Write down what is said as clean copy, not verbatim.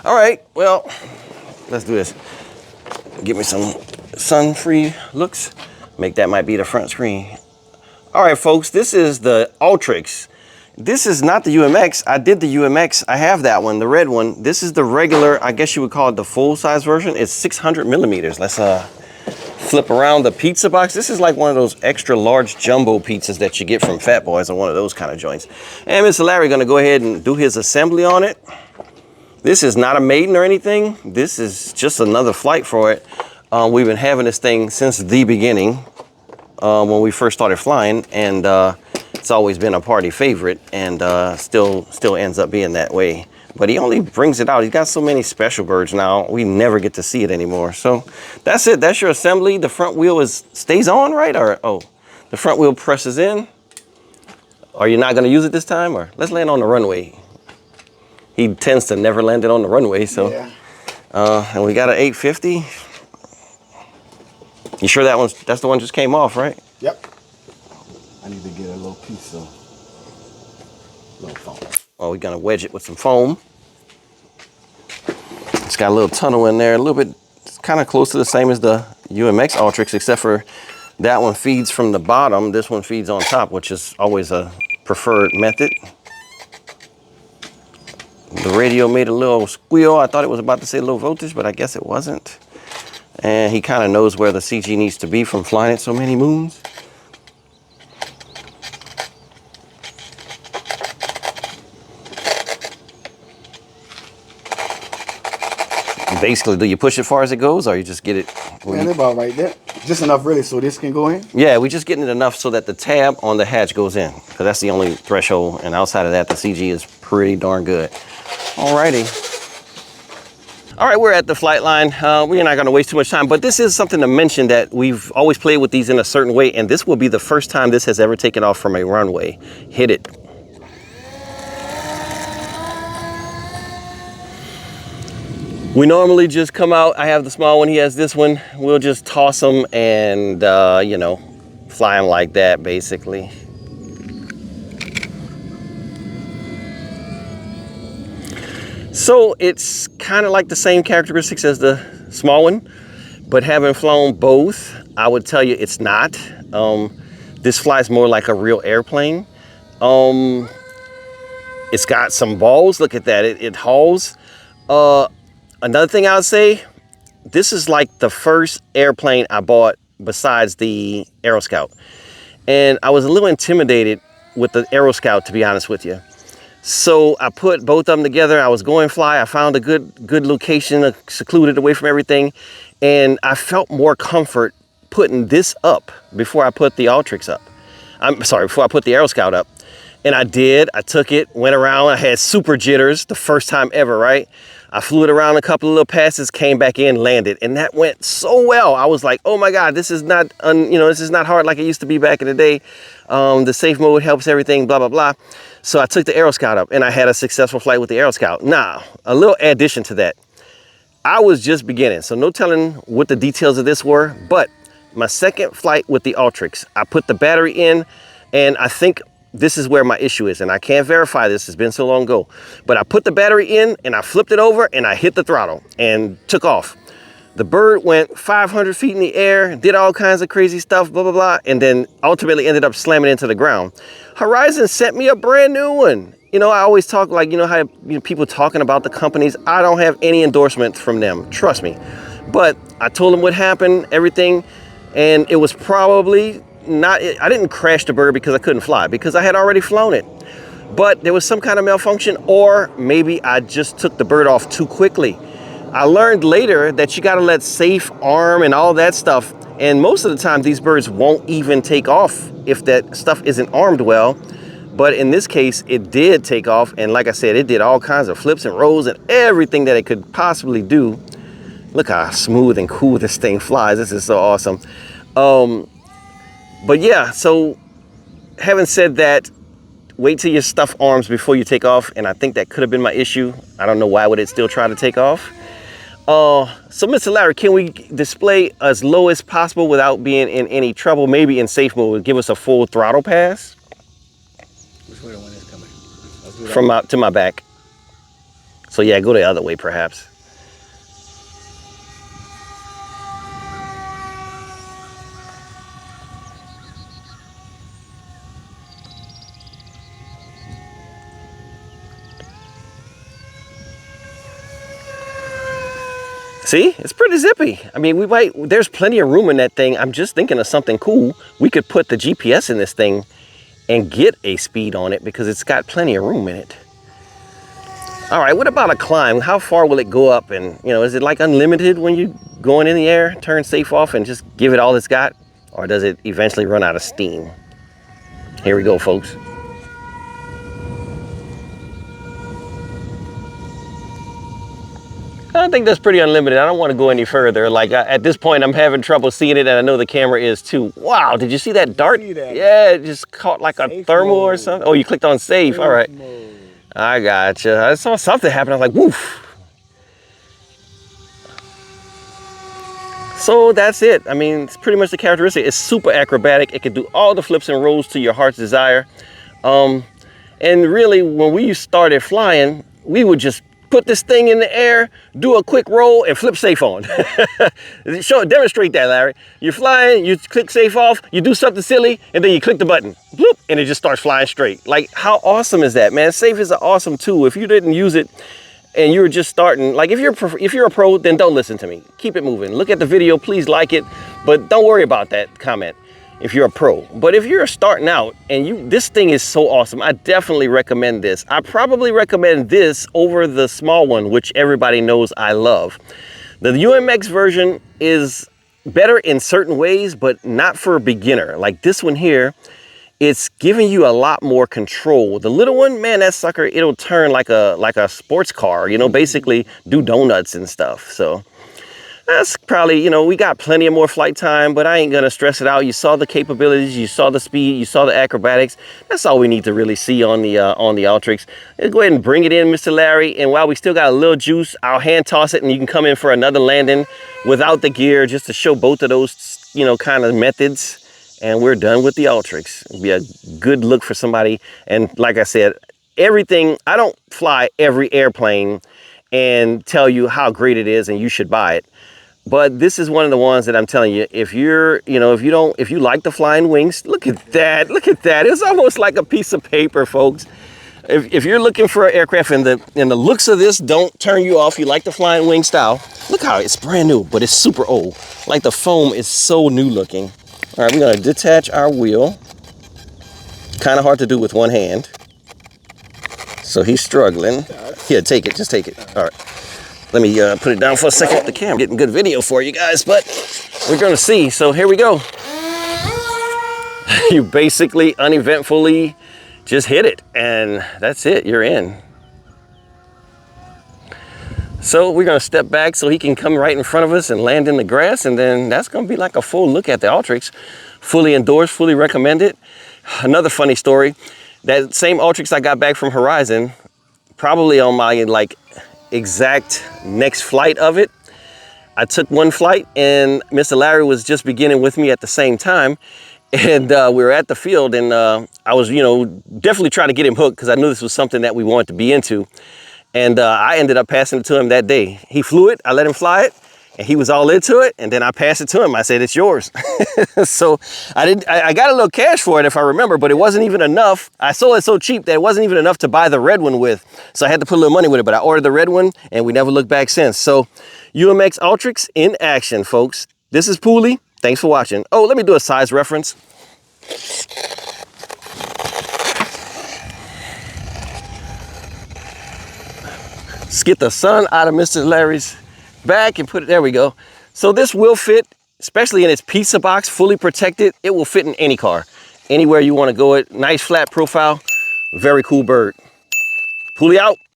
All right, well, let's do this. Give me some sun-free looks. Make that might be the front screen. All right, folks, this is the Ultrix. This is not the UMX. I did the UMX. I have that one, the red one. This is the regular, I guess you would call it the full-size version. It's 600 millimeters. Let's flip around the pizza box. This is like one of those extra large jumbo pizzas that you get from Fat Boys, or one of those kind of joints. And Mr. Larry gonna go ahead and do his assembly on it. This is not a maiden or anything. This is just another flight for it. We've been having this thing since the beginning, when we first started flying, and it's always been a party favorite, and still ends up being that way. But he only brings it out. He's got so many special birds now, we never get to see it anymore. So that's it. That's your assembly. The front wheel stays on, right? Or, oh, the front wheel presses in. Are you not going to use it this time? Or let's land on the runway. He tends to never land it on the runway, so. Yeah. And we got an 850. You sure that's the one just came off, right? Yep. I need to get a little piece of little foam. Oh, we're gonna wedge it with some foam. It's got a little tunnel in there, a little bit, it's kind of close to the same as the UMX Ultrix, except for that one feeds from the bottom. This one feeds on top, which is always a preferred method. The radio made a little squeal. I thought it was about to say low voltage, but I guess it wasn't. And he kind of knows where the CG needs to be from flying it so many moons. Basically, do you push it far as it goes, or you just get it? Yeah, they're about right there. Just enough really so this can go in? Yeah, we're just getting it enough so that the tab on the hatch goes in, because that's the only threshold, and outside of that, the CG is pretty darn good. Alrighty. All right, we're at the flight line. We're not gonna waste too much time, but this is something to mention, that we've always played with these in a certain way, and this will be the first time this has ever taken off from a runway. Hit it. We normally just come out. I have the small one, he has this one. We'll just toss them and, you know, fly them like that, basically. So it's kind of like the same characteristics as the small one, but having flown both, I would tell you it's not. This flies more like a real airplane. It's got some balls. Look at that. It hauls. Another thing I would say, this is like the first airplane I bought besides the Aero Scout. And I was a little intimidated with the Aero Scout, to be honest with you. So I put both of them together. I was going fly. I found a good location, secluded away from everything. And I felt more comfort putting this up before I put the Ultrix up. I'm sorry, before I put the Aero Scout up. And I did. I took it, went around. I had super jitters the first time ever, right? I flew it around a couple of little passes, came back in, landed, and that went so well. I was like, oh my God, this is not, this is not hard like it used to be back in the day. The safe mode helps everything, blah, blah, blah. So I took the Aero Scout up and I had a successful flight with the Aero Scout. Now, a little addition to that. I was just beginning, so no telling what the details of this were, but my second flight with the Ultrix, I put the battery in, and I think this is where my issue is, and I can't verify this, it's been so long ago, but I put the battery in and I flipped it over and I hit the throttle and took off. The bird went 500 feet in the air, did all kinds of crazy stuff, blah, blah, blah, and then ultimately ended up slamming into the ground. Horizon sent me a brand new one. You know, I always talk like, how people talking about the companies. I don't have any endorsement from them, trust me. But I told them what happened, everything, and it was probably not, I didn't crash the bird because I couldn't fly, because I had already flown it. But there was some kind of malfunction, or maybe I just took the bird off too quickly. I learned later that you gotta let safe arm and all that stuff, and most of the time these birds won't even take off if that stuff isn't armed well. But in this case, it did take off, and like I said, it did all kinds of flips and rolls and everything that it could possibly do. Look how smooth and cool this thing flies. This is so awesome. But yeah, so having said that, wait till your stuff arms before you take off, and I think that could have been my issue. I don't know why would it still try to take off. So Mr. Larry, can we display as low as possible without being in any trouble? Maybe in safe mode, give us a full throttle pass. Which way the wind is coming? From to my back. So yeah, go the other way perhaps. See, it's pretty zippy. I mean, there's plenty of room in that thing. I'm just thinking of something cool. We could put the GPS in this thing and get a speed on it because it's got plenty of room in it. All right, what about a climb? How far will it go up? And, you know, is it like unlimited when you're going in the air, turn safe off and just give it all it's got? Or does it eventually run out of steam? Here we go, folks. I think that's pretty unlimited. I don't want to go any further. Like at this point, I'm having trouble seeing it, and I know the camera is too. Wow, did you see that dart? Yeah, it just caught like a thermal or something. Oh, you clicked on safe. All right. I gotcha. I saw something happen. I was like, woof. So that's it. I mean, it's pretty much the characteristic. It's super acrobatic. It can do all the flips and rolls to your heart's desire. And really, when we started flying, we would just put this thing in the air, do a quick roll, and flip safe on. Demonstrate that, Larry. You're flying, you click safe off, you do something silly, and then you click the button, bloop, and it just starts flying straight. Like, how awesome is that, man? Safe is an awesome tool. If you didn't use it and you were just starting, like if you're a pro, then don't listen to me. Keep it moving. Look at the video, please like it, but don't worry about that comment if you're a pro. But if you're starting out and this thing is so awesome, I definitely recommend this. I probably recommend this over the small one, which everybody knows I love. The UMX version is better in certain ways, but not for a beginner. Like this one here, it's giving you a lot more control. The little one, man, that sucker, it'll turn like a sports car, you know, basically do donuts and stuff. So that's probably, you know, we got plenty of more flight time, but I ain't gonna stress it out. You saw the capabilities, you saw the speed, you saw the acrobatics. That's all we need to really see on the Ultrix. Let's go ahead and bring it in, Mr. Larry. And while we still got a little juice, I'll hand toss it and you can come in for another landing without the gear, just to show both of those, you know, kind of methods. And we're done with the Ultrix. It'll be a good look for somebody. And like I said, everything, I don't fly every airplane and tell you how great it is and you should buy it. But this is one of the ones that I'm telling you, if you like the flying wings, look at that, It's almost like a piece of paper, folks. If you're looking for an aircraft and the looks of this don't turn you off, you like the flying wing style, look how it's brand new, but it's super old. Like the foam is so new looking. All right, we're gonna detach our wheel. Kind of hard to do with one hand. So he's struggling. Here, take it, just take it. All right. Let me put it down for a second. The camera getting good video for you guys, but we're gonna see. So here we go. You basically uneventfully just hit it, and that's it. You're in. So we're gonna step back so he can come right in front of us and land in the grass, and then that's gonna be like a full look at the Ultrix. Fully endorsed, fully recommended. Another funny story. That same Ultrix I got back from Horizon, probably on my exact next flight of it, I took one flight and Mr. Larry was just beginning with me at the same time, and we were at the field, and I was, you know, definitely trying to get him hooked because I knew this was something that we wanted to be into, and I ended up passing it to him that day. He flew it, I let him fly it, and he was all into it, and then I passed it to him. I said, it's yours. So I got a little cash for it if I remember, but it wasn't even enough. I sold it so cheap that it wasn't even enough to buy the red one with. So I had to put a little money with it, but I ordered the red one and we never looked back since. So UMX Ultrix in action, folks. This is Pooley. Thanks for watching. Oh, let me do a size reference. Let's get the sun out of Mr. Larry's back and put it, there we go. So this will fit, especially in its pizza box, fully protected. It will fit in any car, anywhere you want to go it. Nice flat profile, very cool bird. Pulley out.